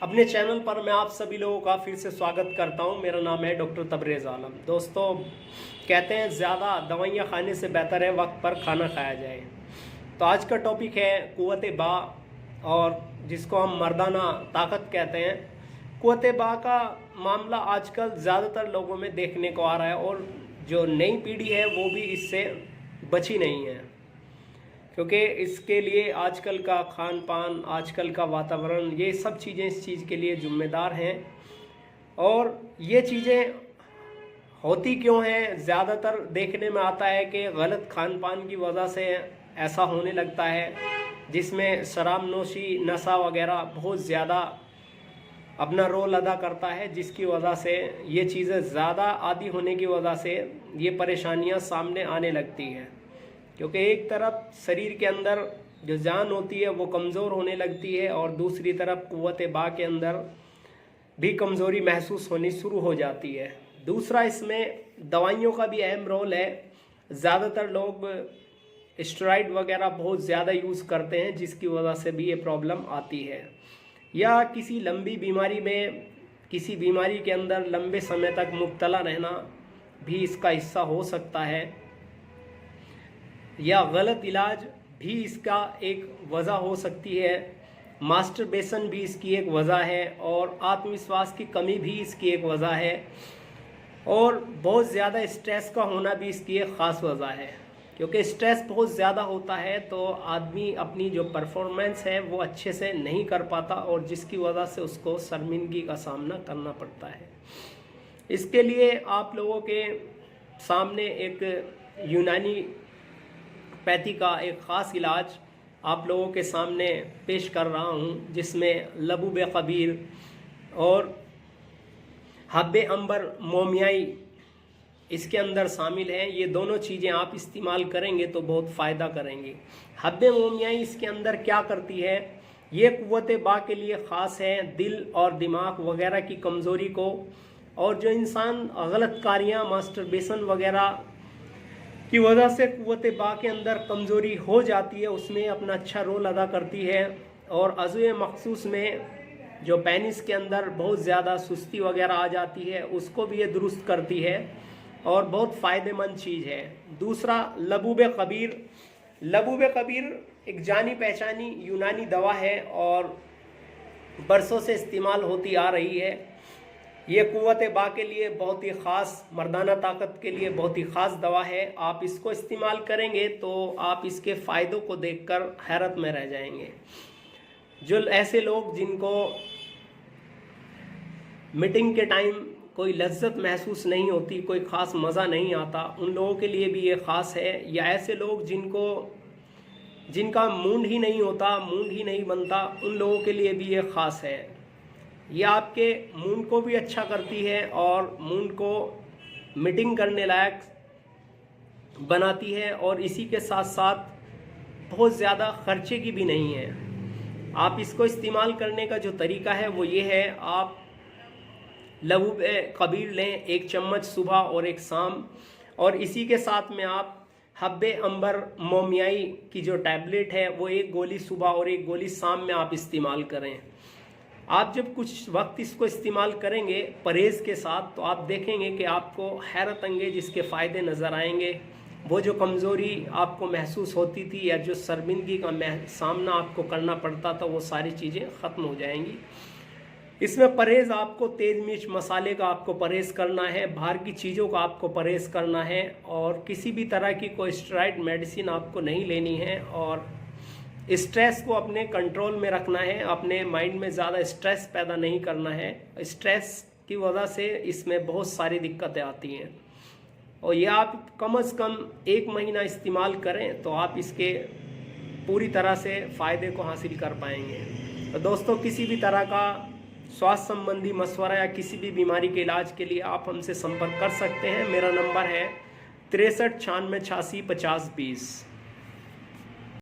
अपने चैनल पर मैं आप सभी लोगों का फिर से स्वागत करता हूं। मेरा नाम है डॉक्टर तबरेज़ आलम। दोस्तों, कहते हैं ज़्यादा दवाइयां खाने से बेहतर है वक्त पर खाना खाया जाए। तो आज का टॉपिक है क़ुव्वत बा, और जिसको हम मर्दाना ताकत कहते हैं। क़ुव्वत बा का मामला आजकल ज़्यादातर लोगों में देखने को आ रहा है, और जो नई पीढ़ी है वो भी इससे बची नहीं है, क्योंकि इसके लिए आजकल का खान पान, आजकल का वातावरण, ये सब चीज़ें इस चीज़ के लिए ज़िम्मेदार हैं। और ये चीज़ें होती क्यों हैं, ज़्यादातर देखने में आता है कि गलत खान पान की वजह से ऐसा होने लगता है, जिसमें शराब नोशी, नशा वगैरह बहुत ज़्यादा अपना रोल अदा करता है, जिसकी वजह से ये चीज़ें ज़्यादा आदी होने की वजह से ये परेशानियां सामने आने लगती हैं। क्योंकि एक तरफ शरीर के अंदर जो जान होती है वो कमज़ोर होने लगती है, और दूसरी तरफ क़ुव्वत बा के अंदर भी कमज़ोरी महसूस होनी शुरू हो जाती है। दूसरा, इसमें दवाइयों का भी अहम रोल है। ज़्यादातर लोग स्टेरॉइड वगैरह बहुत ज़्यादा यूज़ करते हैं, जिसकी वजह से भी ये प्रॉब्लम आती है। या किसी लंबी बीमारी में, किसी बीमारी के अंदर लंबे समय तक मुब्तला रहना भी इसका हिस्सा हो सकता है, या गलत इलाज भी इसका एक वजह हो सकती है। मास्टरबेशन भी इसकी एक वजह है, और आत्मविश्वास की कमी भी इसकी एक वजह है, और बहुत ज़्यादा स्ट्रेस का होना भी इसकी एक ख़ास वजह है। क्योंकि स्ट्रेस बहुत ज़्यादा होता है तो आदमी अपनी जो परफॉर्मेंस है वो अच्छे से नहीं कर पाता, और जिसकी वजह से उसको शर्मिंदगी का सामना करना पड़ता है। इसके लिए आप लोगों के सामने एक यूनानी पैथी का एक ख़ास इलाज आप लोगों के सामने पेश कर रहा हूँ, जिसमें लबूब कबीर और हब्बे अंबर मोमियाई इसके अंदर शामिल हैं। ये दोनों चीज़ें आप इस्तेमाल करेंगे तो बहुत फ़ायदा करेंगी। हब्बे मोमियाई इसके अंदर क्या करती है, ये क़ुव्वत बा के लिए ख़ास है, दिल और दिमाग वगैरह की कमज़ोरी को, और जो इंसान गलत कारियाँ, मास्टरबेशन वगैरह की वजह से क़ुव्वत बा के अंदर कमज़ोरी हो जाती है, उसमें अपना अच्छा रोल अदा करती है। और अज़्वे मखसूस में जो पेनिस के अंदर बहुत ज़्यादा सुस्ती वगैरह आ जाती है, उसको भी ये दुरुस्त करती है, और बहुत फ़ायदेमंद चीज़ है। दूसरा, लबूब कबीर। लबूब कबीर एक जानी पहचानी यूनानी दवा है, और बरसों से इस्तेमाल होती आ रही है। ये क़ुव्वत बा के लिए बहुत ही ख़ास, मर्दाना ताकत के लिए बहुत ही ख़ास दवा है। आप इसको इस्तेमाल करेंगे तो आप इसके फ़ायदों को देखकर हैरत में रह जाएंगे। जो ऐसे लोग जिनको मीटिंग के टाइम कोई लज्जत महसूस नहीं होती, कोई ख़ास मज़ा नहीं आता, उन लोगों के लिए भी ये ख़ास है। या ऐसे लोग जिनका मूड ही नहीं होता, मूड ही नहीं बनता, उन लोगों के लिए भी ये ख़ास है। ये आपके मूड को भी अच्छा करती है, और मूड को मीटिंग करने लायक बनाती है, और इसी के साथ साथ बहुत ज़्यादा खर्चे की भी नहीं है। आप इसको इस्तेमाल करने का जो तरीका है वो ये है, आप लबूब कबीर लें, 1 चम्मच सुबह और 1 शाम, और इसी के साथ में आप हब्बे अंबर मोमियाई की जो टैबलेट है वो 1 गोली सुबह और 1 गोली शाम में आप इस्तेमाल करें। आप जब कुछ वक्त इसको इस्तेमाल करेंगे परहेज़ के साथ, तो आप देखेंगे कि आपको हैरत अंगेज इसके फ़ायदे नज़र आएंगे। वो जो कमज़ोरी आपको महसूस होती थी, या जो शर्मिंदगी का सामना आपको करना पड़ता था, वो सारी चीज़ें ख़त्म हो जाएंगी। इसमें परहेज़ आपको तेज़ मिर्च मसाले का आपको परहेज़ करना है, बाहर की चीज़ों का आपको परहेज़ करना है, और किसी भी तरह की कोई स्टेरॉइड मेडिसिन आपको नहीं लेनी है, और स्ट्रेस को अपने कंट्रोल में रखना है। अपने माइंड में ज़्यादा स्ट्रेस पैदा नहीं करना है। स्ट्रेस की वजह से इसमें बहुत सारी दिक्कतें आती हैं, और ये आप कम से कम 1 महीना इस्तेमाल करें तो आप इसके पूरी तरह से फ़ायदे को हासिल कर पाएंगे। तो दोस्तों, किसी भी तरह का स्वास्थ्य संबंधी मशवरा या किसी भी बीमारी के इलाज के लिए आप हमसे संपर्क कर सकते हैं। मेरा नंबर है 63 96 86 50 20।